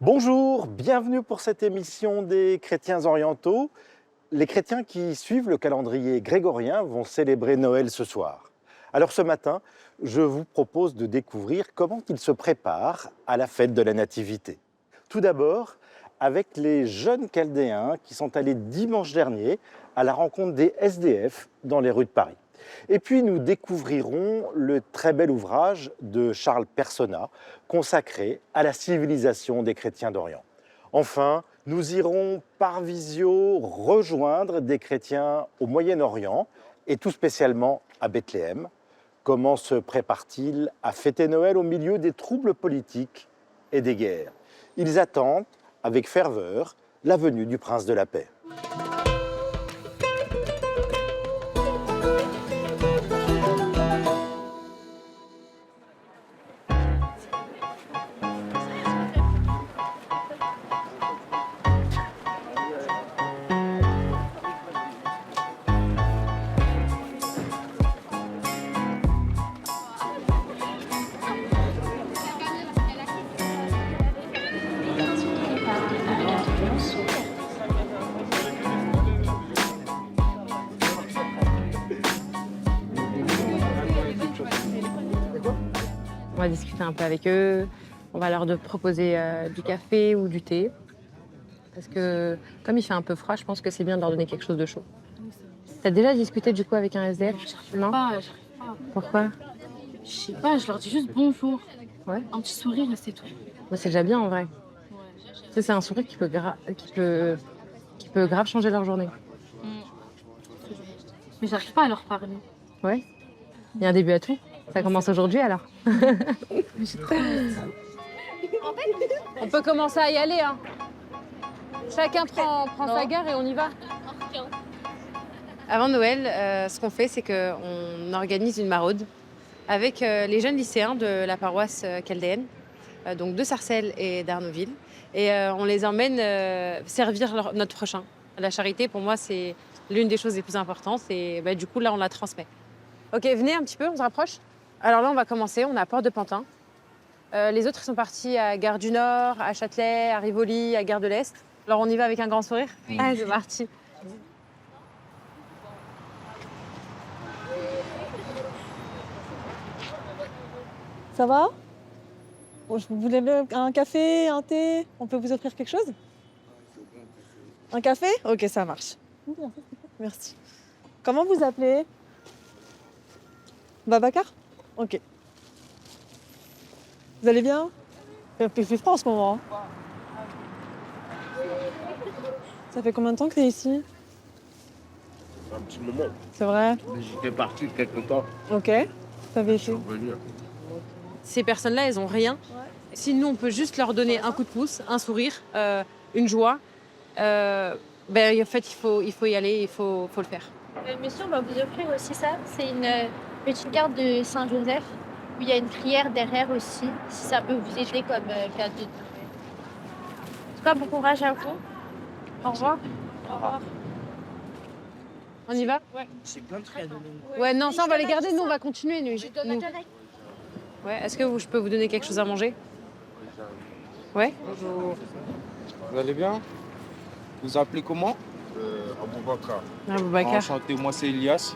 Bonjour, bienvenue pour cette émission des chrétiens orientaux. Les chrétiens qui suivent le calendrier grégorien vont célébrer Noël ce soir. Alors ce matin, je vous propose de découvrir comment ils se préparent à la fête de la Nativité. Tout d'abord, avec les jeunes chaldéens qui sont allés dimanche dernier à la rencontre des SDF dans les rues de Paris. Et puis nous découvrirons le très bel ouvrage de Charles Personna consacré à la civilisation des chrétiens d'Orient. Enfin, nous irons par visio rejoindre des chrétiens au Moyen-Orient et tout spécialement à Bethléem. Comment se préparent-ils à fêter Noël au milieu des troubles politiques et des guerres? Ils attendent avec ferveur la venue du prince de la paix. On va discuter un peu avec eux, on va leur proposer du café ou du thé. Parce que comme il fait un peu froid, je pense que c'est bien de leur donner quelque chose de chaud. T'as déjà discuté du coup avec un SDF? Non. J'arrive pas. Pourquoi? Je sais pas, je leur dis juste bonjour. Ouais. Un petit sourire et c'est tout. Bah, c'est déjà bien en vrai. Ouais. Tu sais, c'est un sourire qui peut grave changer leur journée. Mais j'arrive pas à leur parler. Ouais. Il y a un début à tout. Ça commence aujourd'hui alors. Mais j'ai trop hâte. On peut commencer à y aller, hein. Chacun prend sa gare et on y va. Avant Noël, ce qu'on fait, c'est qu'on organise une maraude avec les jeunes lycéens de la paroisse chaldéenne, donc de Sarcelles et d'Arnouville. Et on les emmène servir notre prochain. La charité, pour moi, c'est l'une des choses les plus importantes. Et du coup, là, on la transmet. Ok, venez un petit peu, on se rapproche. Alors là, on va commencer. On est à Porte de Pantin. Les autres, ils sont partis à Gare du Nord, à Châtelet, à Rivoli, à Gare de l'Est. Alors, on y va avec un grand sourire? Oui. Allez, c'est parti. Ça va? Bon, vous voulez un café, un thé? On peut vous offrir quelque chose? Un café? Ok, ça marche. Merci. Comment vous appelez? Babacar? Ok. Vous allez bien? Il fait froid en ce moment. Hein. Ça fait combien de temps que tu es ici? Un petit moment. C'est vrai? J'étais parti quelque temps. Ok. Ça avait Je été. suis revenu. Ces personnes-là, elles ont rien. Si nous, on peut juste leur donner un coup de pouce, un sourire, une joie, en fait, il faut y aller, il faut le faire. Monsieur, on va vous offrir aussi ça. C'est une petite carte de Saint-Joseph où il y a une prière derrière aussi, si ça peut vous aider comme cadeau de Noël. En tout cas, bon courage à vous. Au revoir. Au revoir. On y va? Ouais. C'est plein de trucs à donner. Ouais, non, ça, on va les garder, nous, on va continuer, nous. Je donne Nous. direct. Ouais, est-ce que je peux vous donner quelque chose à manger? Ouais? Bonjour. Vous allez bien? Vous appelez comment? Aboubacar. Aboubacar. Enchanté, moi c'est Elias.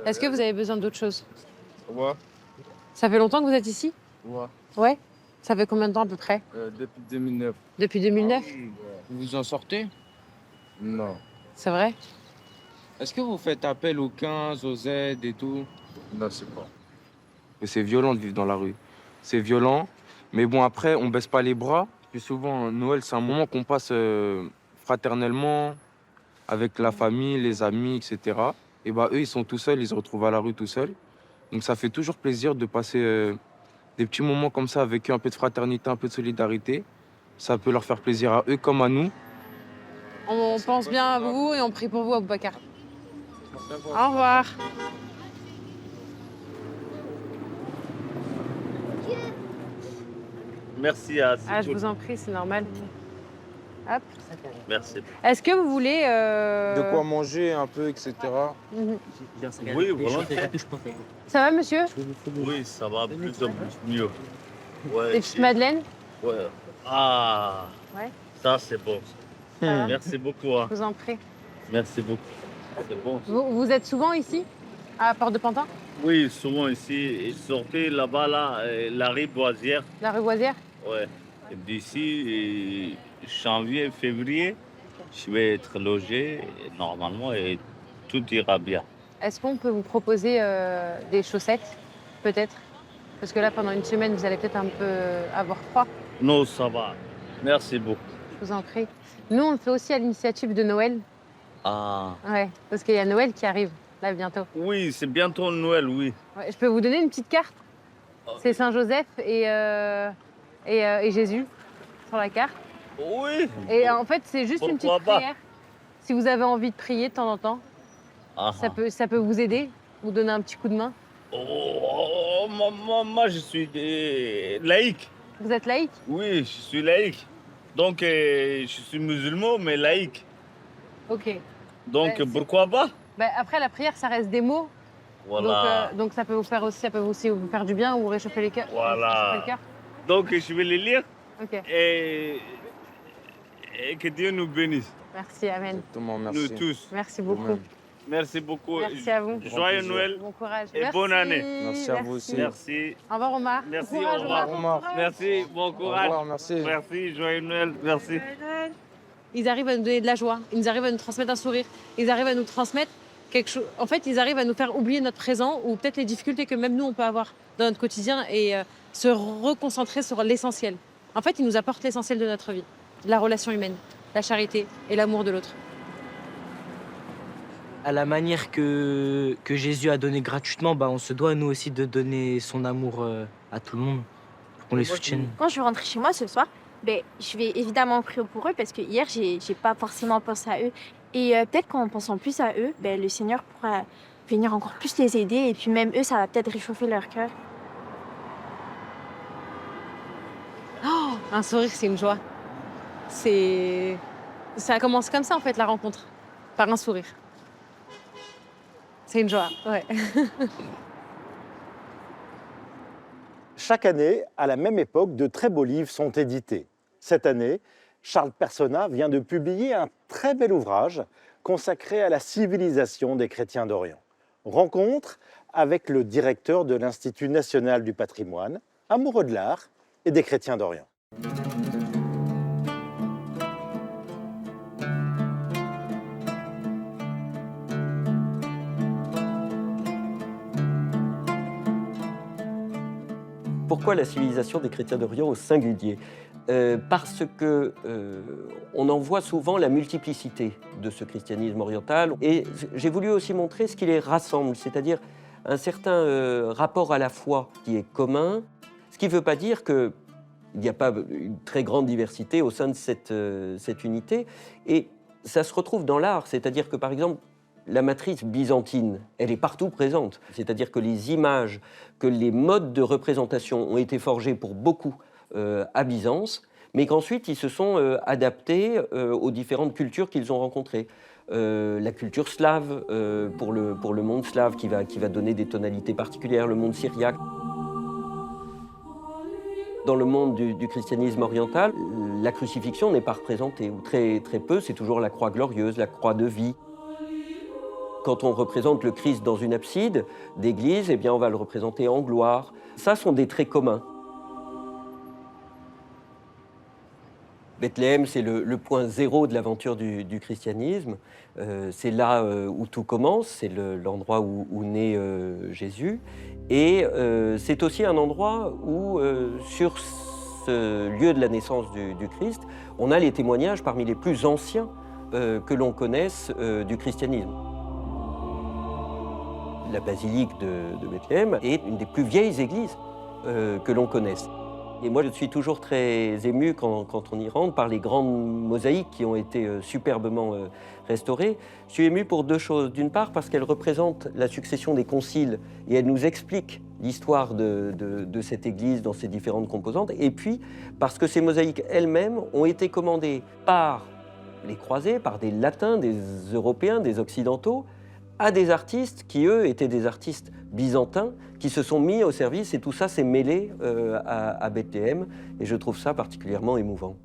Est-ce que vous avez besoin d'autre chose? Ouais. Ça fait longtemps que vous êtes ici? Ouais. Ouais? Ça fait combien de temps à peu près? Depuis 2009. Depuis 2009? Vous vous en sortez? Non. C'est vrai? Est-ce que vous faites appel aux 15, aux aides et tout? Non, c'est pas. C'est violent de vivre dans la rue. C'est violent. Mais bon, après, on baisse pas les bras. Puis souvent, Noël, c'est un moment qu'on passe fraternellement, avec la famille, les amis, etc. Et bah, eux, ils sont tout seuls, ils se retrouvent à la rue tout seuls. Donc ça fait toujours plaisir de passer des petits moments comme ça avec eux, un peu de fraternité, un peu de solidarité. Ça peut leur faire plaisir à eux comme à nous. On pense bien à vous et on prie pour vous, Aboubacar. Au revoir. Merci à Ah, je vous en prie, c'est normal. Hop. Merci. Est-ce que vous voulez... De quoi manger un peu, etc. Mhm. Oui, volontiers. Ça va, monsieur? Oui, ça va plus en plus mieux. Ouais, Des petites madeleines? ouais. Ah, Ouais. ça c'est bon. Ça va? Merci beaucoup. Hein. Je vous en prie. Merci beaucoup. C'est bon. Vous êtes souvent ici, à Port-de-Pantin? Oui, souvent ici. Et sortez là-bas, là, la rue Boisière. La rue Boisière? Ouais. Et d'ici janvier, février, je vais être logé normalement et tout ira bien. Est-ce qu'on peut vous proposer des chaussettes, peut-être? Parce que là, pendant une semaine, vous allez peut-être un peu avoir froid. Non, ça va. Merci beaucoup. Je vous en prie. Nous, on le fait aussi à l'initiative de Noël. Ah. Ouais, parce qu'il y a Noël qui arrive, là, bientôt. Oui, c'est bientôt Noël, oui. Ouais, je peux vous donner une petite carte? C'est Saint-Joseph et Jésus sur la carte. Oui. Et en fait, c'est juste une Pourquoi petite pas? prière. Si vous avez envie de prier de temps en temps, Ah. ça peut vous aider, vous donner un petit coup de main. Oh, moi, je suis laïque. Vous êtes laïque? Oui, je suis laïque. Donc, je suis musulman, mais laïque. Ok. Donc, Ouais, pourquoi pas? Bah, après, la prière, ça reste des mots. Voilà. Donc ça peut vous faire aussi, ça peut aussi vous faire du bien ou réchauffer les cœurs. Voilà. réchauffer le cœur. Donc, je vais les lire Ok. et que Dieu nous bénisse, Merci, amen. Exactement, nous merci. tous. Merci beaucoup. Merci beaucoup. Merci à vous. Joyeux plaisir. Noël. Bon courage. Et Merci. bonne année. Merci à vous aussi. Merci. Au revoir, Omar. Merci, Bon courage, au revoir. Omar. Omar. Merci, bon Au courage. revoir, merci. Merci, joyeux Noël. Merci. Ils arrivent à nous donner de la joie. Ils arrivent à nous transmettre un sourire. Ils arrivent à nous transmettre quelque chose. En fait, ils arrivent à nous faire oublier notre présent ou peut-être les difficultés que même nous, on peut avoir dans notre quotidien et se reconcentrer sur l'essentiel. En fait, ils nous apportent l'essentiel de notre vie. La relation humaine, la charité et l'amour de l'autre. À la manière que Jésus a donné gratuitement, bah, on se doit nous aussi de donner son amour à tout le monde, pour qu'on les soutienne. Quand je vais rentrer chez moi ce soir, ben, je vais évidemment prier pour eux parce que hier, j'ai pas forcément pensé à eux. Et peut-être qu'en pensant plus à eux, ben, le Seigneur pourra venir encore plus les aider. Et puis même eux, ça va peut-être réchauffer leur cœur. Oh, un sourire, c'est une joie. Ça commence comme ça, en fait, la rencontre. Par un sourire. C'est une joie, ouais. Chaque année, à la même époque, de très beaux livres sont édités. Cette année, Charles Personnaz vient de publier un très bel ouvrage consacré à la civilisation des chrétiens d'Orient. Rencontre avec le directeur de l'Institut national du patrimoine, amoureux de l'art et des chrétiens d'Orient. Pourquoi la civilisation des chrétiens d'Orient au singulier? Parce que on en voit souvent la multiplicité de ce christianisme oriental. Et j'ai voulu aussi montrer ce qui les rassemble, c'est-à-dire un certain rapport à la foi qui est commun, ce qui ne veut pas dire qu'il n'y a pas une très grande diversité au sein de cette unité. Et ça se retrouve dans l'art, c'est-à-dire que par exemple, la matrice byzantine, elle est partout présente. C'est-à-dire que les images, que les modes de représentation ont été forgés pour beaucoup à Byzance, mais qu'ensuite ils se sont adaptés aux différentes cultures qu'ils ont rencontrées. La culture slave, pour le monde slave, qui va donner des tonalités particulières, le monde syriaque. Dans le monde du christianisme oriental, la crucifixion n'est pas représentée, ou très, très peu, c'est toujours la croix glorieuse, la croix de vie. Quand on représente le Christ dans une abside d'église, eh bien on va le représenter en gloire. Ça sont des traits communs. Bethléem, c'est le point zéro de l'aventure du christianisme. C'est là où tout commence, c'est l'endroit où naît Jésus. Et c'est aussi un endroit où, sur ce lieu de la naissance du Christ, on a les témoignages parmi les plus anciens que l'on connaisse du christianisme. La basilique de Bethléem est une des plus vieilles églises que l'on connaisse. Et moi, je suis toujours très ému quand on y rentre par les grandes mosaïques qui ont été superbement restaurées. Je suis ému pour deux choses. D'une part, parce qu'elles représentent la succession des conciles et elles nous expliquent l'histoire de cette église dans ses différentes composantes, et puis parce que ces mosaïques elles-mêmes ont été commandées par les croisés, par des latins, des Européens, des Occidentaux, à des artistes qui, eux, étaient des artistes byzantins, qui se sont mis au service, et tout ça s'est mêlé à Bethléem, et je trouve ça particulièrement émouvant.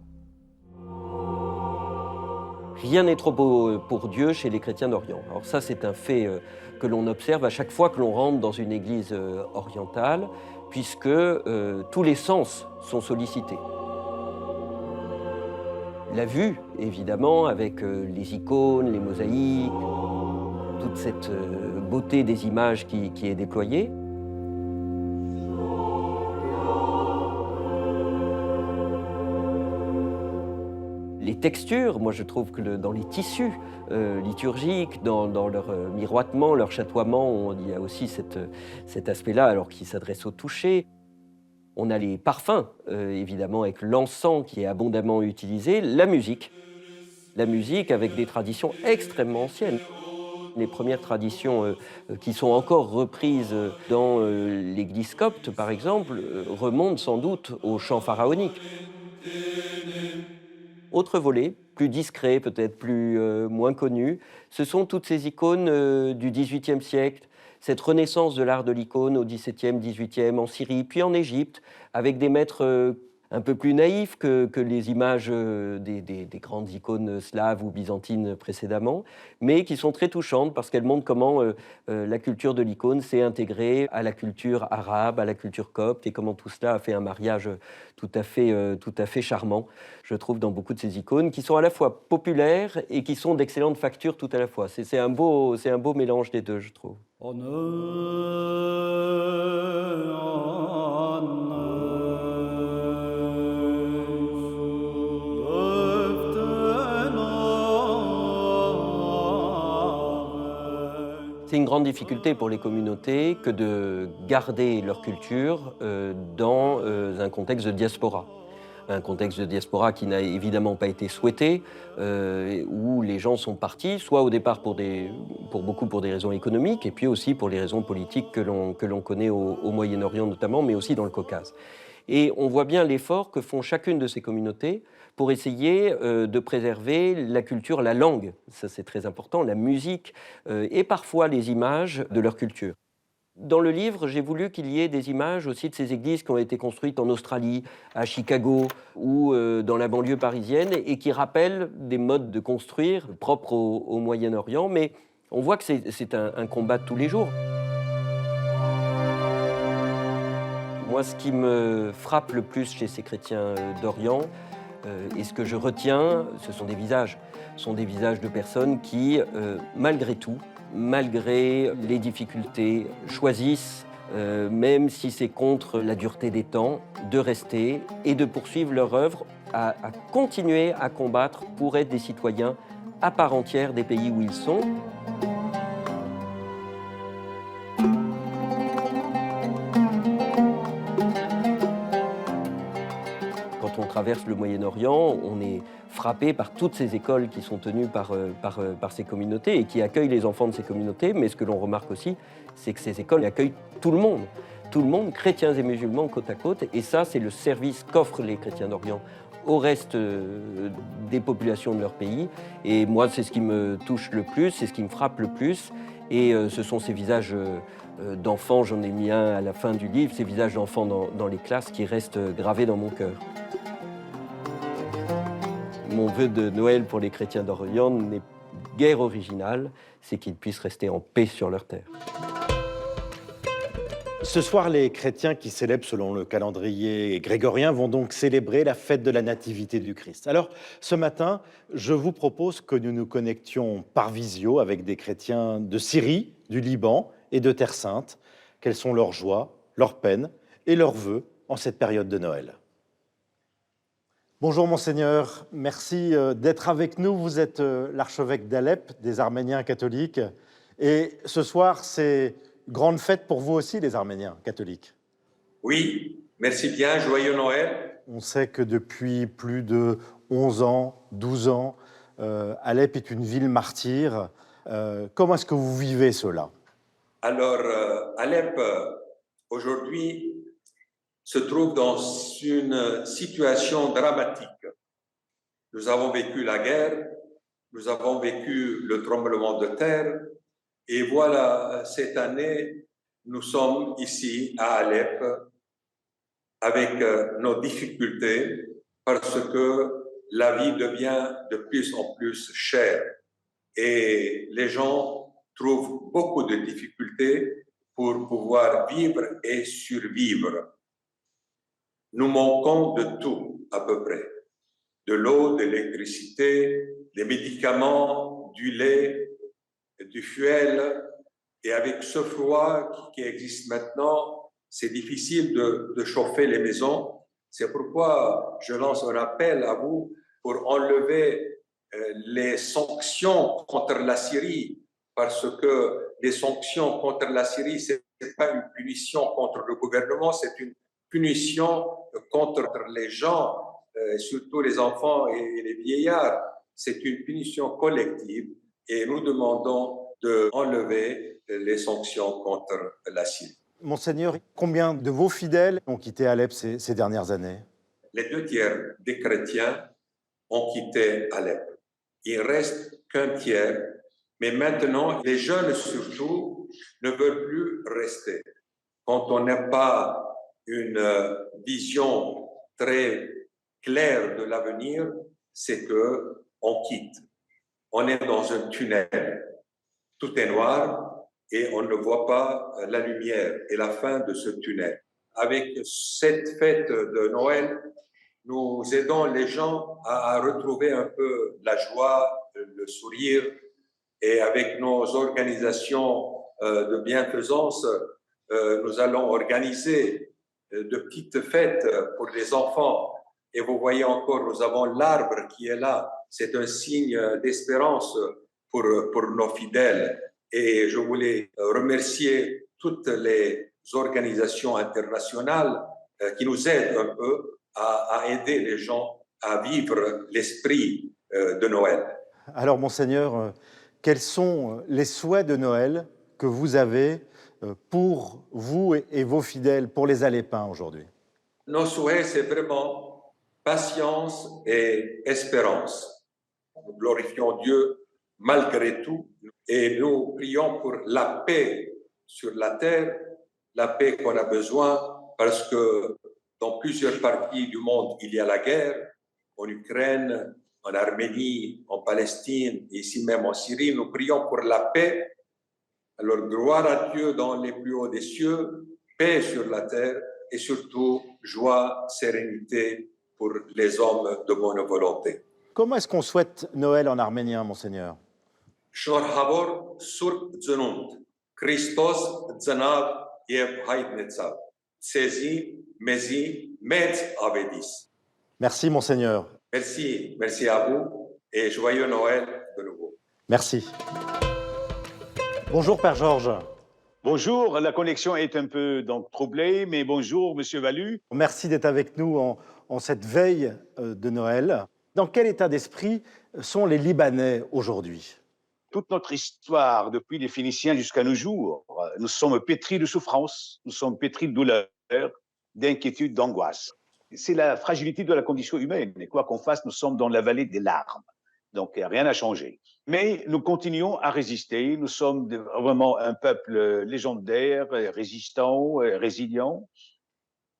Rien n'est trop beau pour Dieu chez les chrétiens d'Orient. Alors ça, c'est un fait que l'on observe à chaque fois que l'on rentre dans une église orientale, puisque tous les sens sont sollicités. La vue, évidemment, avec les icônes, les mosaïques, toute cette beauté des images qui est déployée. Les textures, moi je trouve que dans les tissus liturgiques, dans leur miroitement, leur chatoiement, il y a aussi cet aspect-là, alors qui s'adresse au toucher. On a les parfums, évidemment, avec l'encens qui est abondamment utilisé, la musique avec des traditions extrêmement anciennes. Les premières traditions qui sont encore reprises dans l'église copte, par exemple, remontent sans doute au chant pharaonique. Autre volet, plus discret, peut-être moins connu, ce sont toutes ces icônes du XVIIIe siècle, cette renaissance de l'art de l'icône au XVIIe, XVIIIe, en Syrie, puis en Égypte, avec des maîtres un peu plus naïfs que les images des grandes icônes slaves ou byzantines précédemment, mais qui sont très touchantes parce qu'elles montrent comment la culture de l'icône s'est intégrée à la culture arabe, à la culture copte, et comment tout cela a fait un mariage tout à fait charmant, je trouve, dans beaucoup de ces icônes, qui sont à la fois populaires et qui sont d'excellente facture tout à la fois. C'est un beau mélange des deux, je trouve. C'est une grande difficulté pour les communautés que de garder leur culture dans un contexte de diaspora. Un contexte de diaspora qui n'a évidemment pas été souhaité, où les gens sont partis, soit au départ pour beaucoup pour des raisons économiques, et puis aussi pour les raisons politiques que l'on connaît au Moyen-Orient notamment, mais aussi dans le Caucase. Et on voit bien l'effort que font chacune de ces communautés pour essayer de préserver la culture, la langue, ça c'est très important, la musique et parfois les images de leur culture. Dans le livre, j'ai voulu qu'il y ait des images aussi de ces églises qui ont été construites en Australie, à Chicago ou dans la banlieue parisienne et qui rappellent des modes de construire propres au Moyen-Orient, mais on voit que c'est un combat de tous les jours. Moi, ce qui me frappe le plus chez ces chrétiens d'Orient, et ce que je retiens, ce sont des visages. Ce sont des visages de personnes qui, malgré tout, malgré les difficultés, choisissent, même si c'est contre la dureté des temps, de rester et de poursuivre leur œuvre, à continuer à combattre pour être des citoyens à part entière des pays où ils sont. Quand on traverse le Moyen-Orient, on est frappé par toutes ces écoles qui sont tenues par ces communautés et qui accueillent les enfants de ces communautés. Mais ce que l'on remarque aussi, c'est que ces écoles accueillent tout le monde, chrétiens et musulmans côte à côte. Et ça, c'est le service qu'offrent les chrétiens d'Orient au reste des populations de leur pays. Et moi, c'est ce qui me touche le plus, c'est ce qui me frappe le plus. Et ce sont ces visages d'enfants, j'en ai mis un à la fin du livre, ces visages d'enfants dans les classes qui restent gravés dans mon cœur. Mon vœu de Noël pour les chrétiens d'Orient n'est guère original, c'est qu'ils puissent rester en paix sur leur terre. Ce soir, les chrétiens qui célèbrent selon le calendrier grégorien vont donc célébrer la fête de la Nativité du Christ. Alors, ce matin, je vous propose que nous nous connections par visio avec des chrétiens de Syrie, du Liban et de Terre Sainte. Quelles sont leurs joies, leurs peines et leurs vœux en cette période de Noël. Bonjour Monseigneur, merci d'être avec nous. Vous êtes l'archevêque d'Alep, des Arméniens catholiques. Et ce soir, c'est grande fête pour vous aussi, les Arméniens catholiques. Oui, merci bien, joyeux Noël. On sait que depuis plus de 11 ans, 12 ans, Alep est une ville martyre. Comment est-ce que vous vivez cela? Alors, Alep aujourd'hui se trouve dans une situation dramatique. Nous avons vécu la guerre, nous avons vécu le tremblement de terre, et voilà, cette année, nous sommes ici à Alep avec nos difficultés parce que la vie devient de plus en plus chère et les gens trouvent beaucoup de difficultés pour pouvoir vivre et survivre. Nous manquons de tout à peu près, de l'eau, de l'électricité, des médicaments, du lait, du fuel. Et avec ce froid qui existe maintenant, c'est difficile de chauffer les maisons. C'est pourquoi je lance un appel à vous pour enlever les sanctions contre la Syrie, parce que les sanctions contre la Syrie, ce n'est pas une punition contre le gouvernement, c'est une punition contre les gens, surtout les enfants et les vieillards. C'est une punition collective et nous demandons d'enlever les sanctions contre la Syrie. Monseigneur, combien de vos fidèles ont quitté Alep ces dernières années? Les 2 tiers des chrétiens ont quitté Alep. Il reste qu'un tiers, mais maintenant, les jeunes surtout ne veulent plus rester. Quand on n'a pas une vision très claire de l'avenir, c'est qu'on quitte. On est dans un tunnel. Tout est noir et on ne voit pas la lumière et la fin de ce tunnel. Avec cette fête de Noël, nous aidons les gens à retrouver un peu la joie, le sourire. Et avec nos organisations de bienfaisance, nous allons organiser de petites fêtes pour les enfants. Et vous voyez encore, nous avons l'arbre qui est là. C'est un signe d'espérance pour nos fidèles. Et je voulais remercier toutes les organisations internationales qui nous aident un peu à aider les gens à vivre l'esprit de Noël. Alors, Monseigneur, quels sont les souhaits de Noël que vous avez pour vous et vos fidèles, pour les Alepins aujourd'hui? Nos souhaits, c'est vraiment patience et espérance. Nous glorifions Dieu malgré tout et nous prions pour la paix sur la terre, la paix qu'on a besoin parce que dans plusieurs parties du monde, il y a la guerre, en Ukraine, en Arménie, en Palestine, ici même en Syrie. Nous prions pour la paix. Alors, gloire à Dieu dans les plus hauts des cieux, paix sur la terre et surtout joie, sérénité pour les hommes de bonne volonté. Comment est-ce qu'on souhaite Noël en arménien, Monseigneur? Շնորհավոր Սուրբ Ծնունդ, Քրիստոս ծնավ եւ հայտնեցավ, ցեզի մեզի մեծ ավետիս. Merci, Monseigneur. Merci à vous et joyeux Noël de nouveau. Merci. Bonjour, Père Georges. Bonjour, la connexion est un peu donc troublée, mais bonjour, Monsieur Valu. Merci d'être avec nous en cette veille de Noël. Dans quel état d'esprit sont les Libanais aujourd'hui? Toute notre histoire, depuis les Phéniciens jusqu'à nos jours, nous sommes pétris de souffrance, nous sommes pétris de douleur, d'inquiétude, d'angoisse. C'est la fragilité de la condition humaine. Et quoi qu'on fasse, nous sommes dans la vallée des larmes. Donc, rien n'a changé. Mais nous continuons à résister. Nous sommes vraiment un peuple légendaire, résistant, résilient.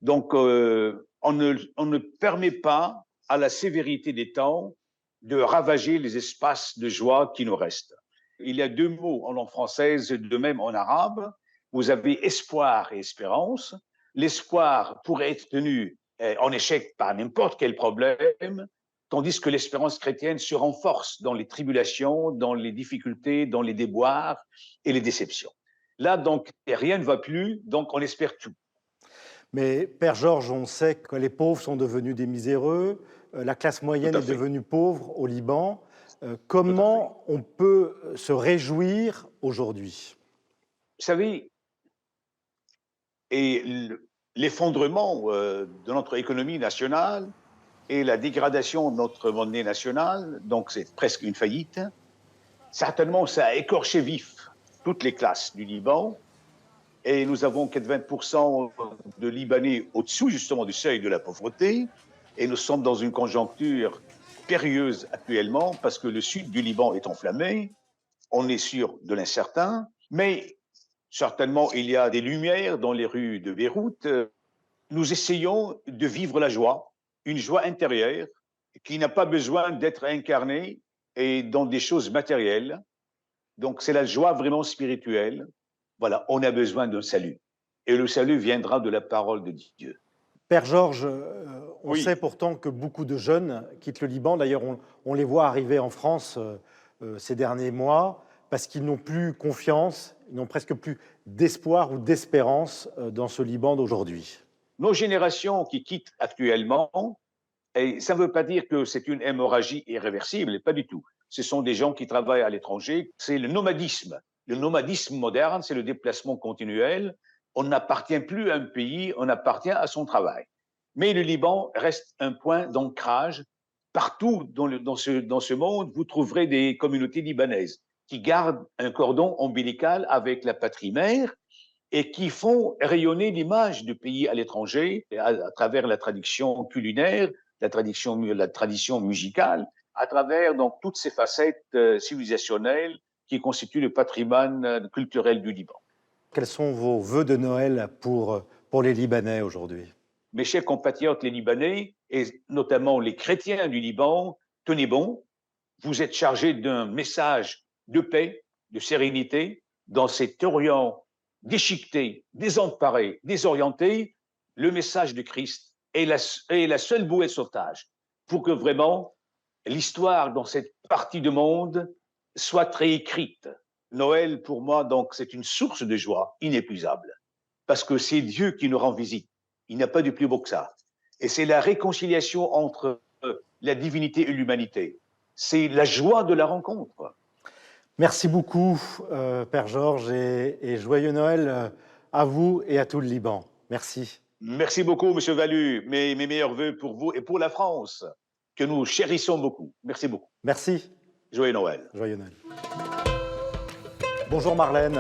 Donc, on ne permet pas à la sévérité des temps de ravager les espaces de joie qui nous restent. Il y a 2 mots en langue française, de même en arabe. Vous avez espoir et espérance. L'espoir pourrait être tenu en échec par n'importe quel problème, tandis que l'espérance chrétienne se renforce dans les tribulations, dans les difficultés, dans les déboires et les déceptions. Là, donc, rien ne va plus, donc on espère tout. Mais, Père Georges, on sait que les pauvres sont devenus des miséreux, la classe moyenne est devenue pauvre au Liban. Comment on peut se réjouir aujourd'hui? Vous savez, et l'effondrement de notre économie nationale et la dégradation de notre monnaie nationale, donc c'est presque une faillite, certainement ça a écorché vif toutes les classes du Liban. et nous avons 80% de Libanais au-dessous justement du seuil de la pauvreté, et nous sommes dans une conjoncture périlleuse actuellement parce que le sud du Liban est enflammé, on est sûr de l'incertain, mais certainement il y a des lumières dans les rues de Beyrouth. Nous essayons de vivre la joie, une joie intérieure qui n'a pas besoin d'être incarnée et dans des choses matérielles. Donc c'est la joie vraiment spirituelle. Voilà, on a besoin d'un salut. Et le salut viendra de la parole de Dieu. Père Georges, on Oui. sait pourtant que beaucoup de jeunes quittent le Liban. D'ailleurs, on les voit arriver en France ces derniers mois parce qu'ils n'ont plus confiance, ils n'ont presque plus d'espoir ou d'espérance dans ce Liban d'aujourd'hui. Nos générations qui quittent actuellement, et ça ne veut pas dire que c'est une hémorragie irréversible, pas du tout. Ce sont des gens qui travaillent à l'étranger. C'est le nomadisme. Le nomadisme moderne, c'est le déplacement continuel. On n'appartient plus à un pays, on appartient à son travail. Mais le Liban reste un point d'ancrage. Partout dans ce monde, vous trouverez des communautés libanaises qui gardent un cordon ombilical avec la patrie mère et qui font rayonner l'image du pays à l'étranger à travers la tradition culinaire, la tradition musicale, à travers donc toutes ces facettes civilisationnelles qui constituent le patrimoine culturel du Liban. Quels sont vos vœux de Noël pour les Libanais aujourd'hui? Mes chers compatriotes les Libanais, et notamment les chrétiens du Liban, tenez bon, vous êtes chargés d'un message de paix, de sérénité, dans cet Orient déchiqueté, désemparé, désorienté. Le message de Christ est la seule bouée de sauvetage pour que vraiment l'histoire dans cette partie du monde soit réécrite. Noël, pour moi, donc, c'est une source de joie inépuisable parce que c'est Dieu qui nous rend visite. Il n'y a pas de plus beau que ça. Et c'est la réconciliation entre la divinité et l'humanité. C'est la joie de la rencontre. Merci beaucoup, Père Georges, et joyeux Noël à vous et à tout le Liban. Merci. Merci beaucoup, Monsieur Valu. Mes meilleurs vœux pour vous et pour la France, que nous chérissons beaucoup. Merci beaucoup. Merci. Joyeux Noël. Joyeux Noël. Bonjour Marlène.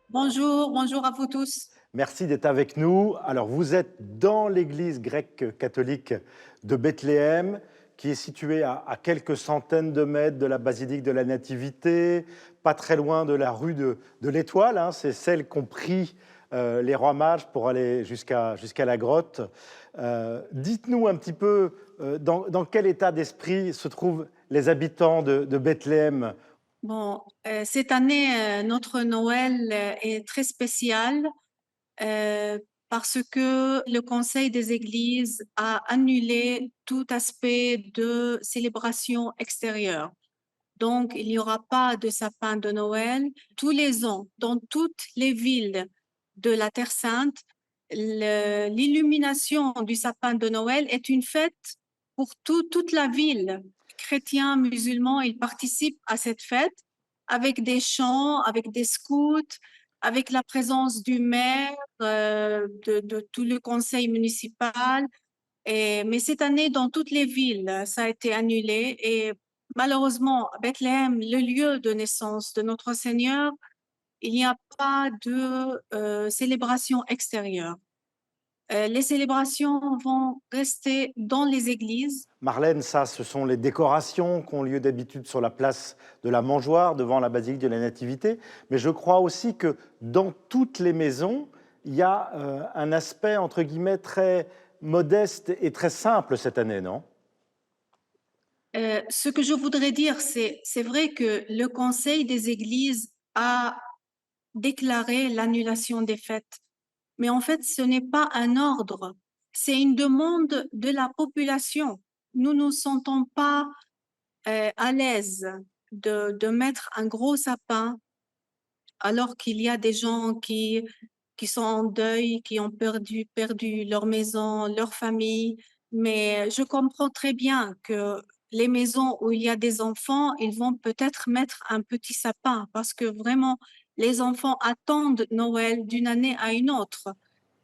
Bonjour, bonjour à vous tous. Merci d'être avec nous. Alors, vous êtes dans l'église grecque catholique de Bethléem, qui est située à quelques centaines de mètres de la basilique de la Nativité, pas très loin de la rue de l'Étoile. Hein. C'est celle qu'ont pris les rois mages pour aller jusqu'à la grotte. Dites-nous un petit peu dans quel état d'esprit se trouvent les habitants de Bethléem. Bon, cette année, notre Noël est très spécial parce que le Conseil des Églises a annulé tout aspect de célébration extérieure. Donc, il n'y aura pas de sapin de Noël. Tous les ans, dans toutes les villes de la Terre Sainte, l'illumination du sapin de Noël est une fête pour toute la ville. Chrétiens, musulmans, ils participent à cette fête avec des chants, avec des scouts, avec la présence du maire, de tout le conseil municipal. Mais cette année, dans toutes les villes, ça a été annulé. Et malheureusement, à Bethléem, le lieu de naissance de notre Seigneur, il n'y a pas de célébration extérieure. Les célébrations vont rester dans les églises. Marlène, ça, ce sont les décorations qui ont lieu d'habitude sur la place de la Mangeoire, devant la basilique de la Nativité. Mais je crois aussi que dans toutes les maisons, il y a un aspect, entre guillemets, très modeste et très simple cette année, non? Ce que je voudrais dire, c'est vrai que le Conseil des Églises a déclaré l'annulation des fêtes. Mais en fait, ce n'est pas un ordre, c'est une demande de la population. Nous ne nous sentons pas à l'aise de mettre un gros sapin alors qu'il y a des gens qui sont en deuil, qui ont perdu leur maison, leur famille. Mais je comprends très bien que les maisons où il y a des enfants, ils vont peut-être mettre un petit sapin parce que vraiment, les enfants attendent Noël d'une année à une autre.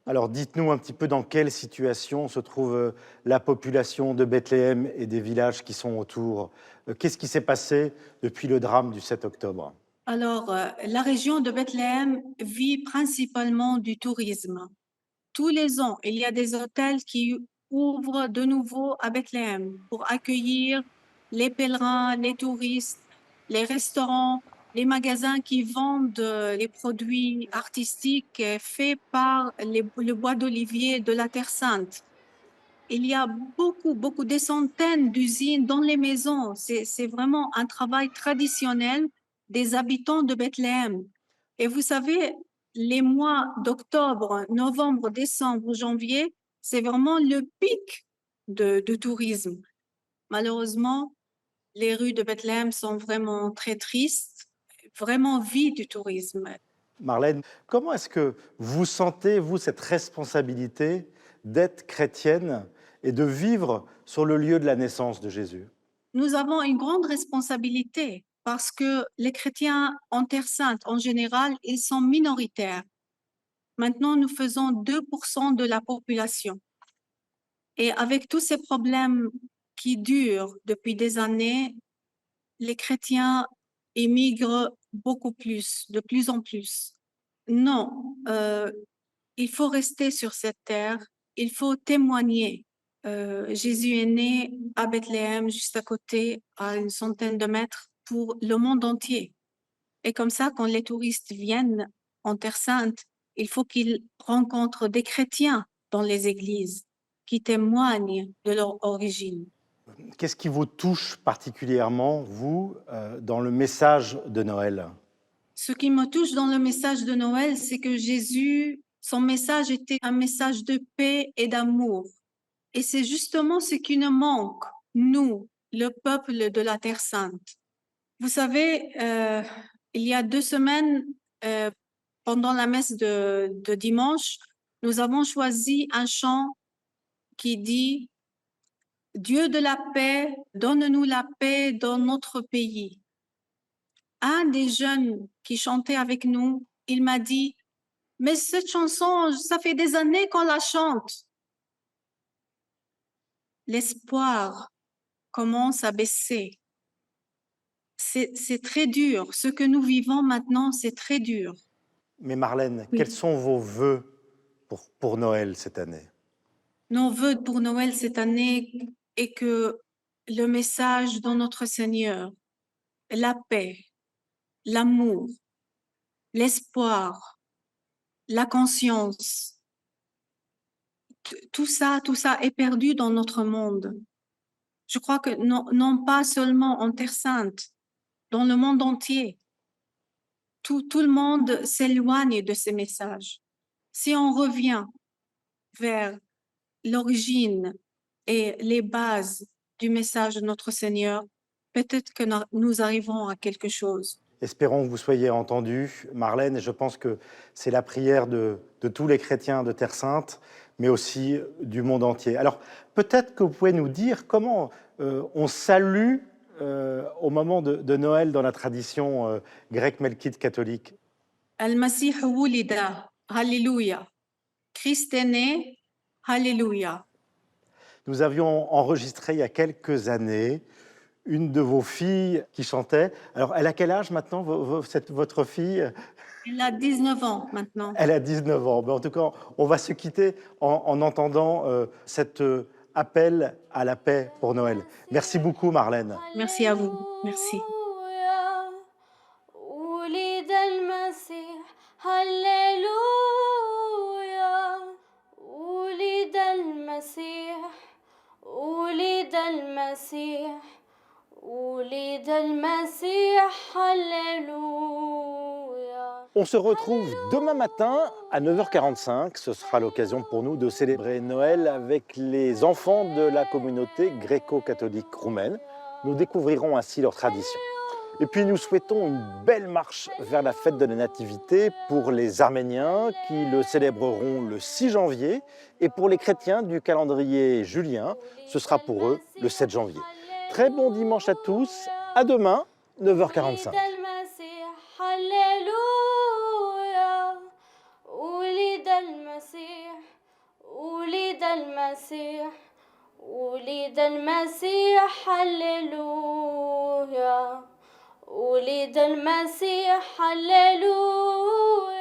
Alors dites-nous un petit peu dans quelle situation se trouve la population de Bethléem et des villages qui sont autour. Qu'est-ce qui s'est passé depuis le drame du 7 octobre? Alors, la région de Bethléem vit principalement du tourisme. Tous les ans, il y a des hôtels qui ouvrent de nouveau à Bethléem pour accueillir les pèlerins, les touristes, les restaurants, les magasins qui vendent les produits artistiques faits par le bois d'olivier de la Terre Sainte. Il y a beaucoup, des centaines d'usines dans les maisons. C'est vraiment un travail traditionnel des habitants de Bethléem. Et vous savez, les mois d'octobre, novembre, décembre, janvier, c'est vraiment le pic de tourisme. Malheureusement, les rues de Bethléem sont vraiment très tristes, vraiment vides du tourisme. Marlène, comment est-ce que vous sentez, vous, cette responsabilité d'être chrétienne et de vivre sur le lieu de la naissance de Jésus? Nous avons une grande responsabilité parce que les chrétiens en Terre Sainte, en général, ils sont minoritaires. Maintenant, nous faisons 2% de la population. Et avec tous ces problèmes qui durent depuis des années, les chrétiens émigrent beaucoup plus, de plus en plus. Non, il faut rester sur cette terre, il faut témoigner. Jésus est né à Bethléem, juste à côté, à une centaine de mètres, pour le monde entier. Et comme ça, quand les touristes viennent en Terre Sainte, il faut qu'ils rencontrent des chrétiens dans les églises qui témoignent de leur origine. Qu'est-ce qui vous touche particulièrement, vous, dans le message de Noël? Ce qui me touche dans le message de Noël, c'est que Jésus, son message était un message de paix et d'amour. Et c'est justement ce qui nous manque, nous, le peuple de la Terre Sainte. Vous savez, il y a 2 semaines, pendant la messe de dimanche, nous avons choisi un chant qui dit « Dieu de la paix, donne-nous la paix dans notre pays ». Un des jeunes qui chantait avec nous, il m'a dit « Mais cette chanson, ça fait des années qu'on la chante ». L'espoir commence à baisser. C'est très dur. Ce que nous vivons maintenant, c'est très dur. Mais Marlène, Oui. quels sont vos vœux pour Noël cette année? Nos vœux pour Noël cette année est que le message de notre Seigneur, la paix, l'amour, l'espoir, la conscience, tout ça est perdu dans notre monde. Je crois que non pas seulement en Terre Sainte, dans le monde entier. Tout le monde s'éloigne de ces messages. Si on revient vers l'origine et les bases du message de notre Seigneur, peut-être que nous arrivons à quelque chose. Espérons que vous soyez entendus, Marlène, et je pense que c'est la prière de tous les chrétiens de Terre Sainte, mais aussi du monde entier. Alors, peut-être que vous pouvez nous dire comment on salue au moment de Noël dans la tradition grecque melkite catholique. Al-Masih wulida, Alléluia. Christ est né, Alléluia. Nous avions enregistré il y a quelques années une de vos filles qui chantait. Alors, elle a quel âge maintenant, votre fille? Elle a 19 ans maintenant. Elle a 19 ans. Mais en tout cas, on va se quitter en entendant cet appel à la paix pour Noël. Merci beaucoup, Marlène. Merci à vous. Merci. On se retrouve demain matin à 9h45. Ce sera l'occasion pour nous de célébrer Noël avec les enfants de la communauté gréco-catholique roumaine. Nous découvrirons ainsi leurs traditions. Et puis nous souhaitons une belle marche vers la fête de la Nativité pour les Arméniens qui le célébreront le 6 janvier et pour les chrétiens du calendrier julien, ce sera pour eux le 7 janvier. Très bon dimanche à tous, à demain, 9h45. ولد المسيح هللويا ولد المسيح هللويا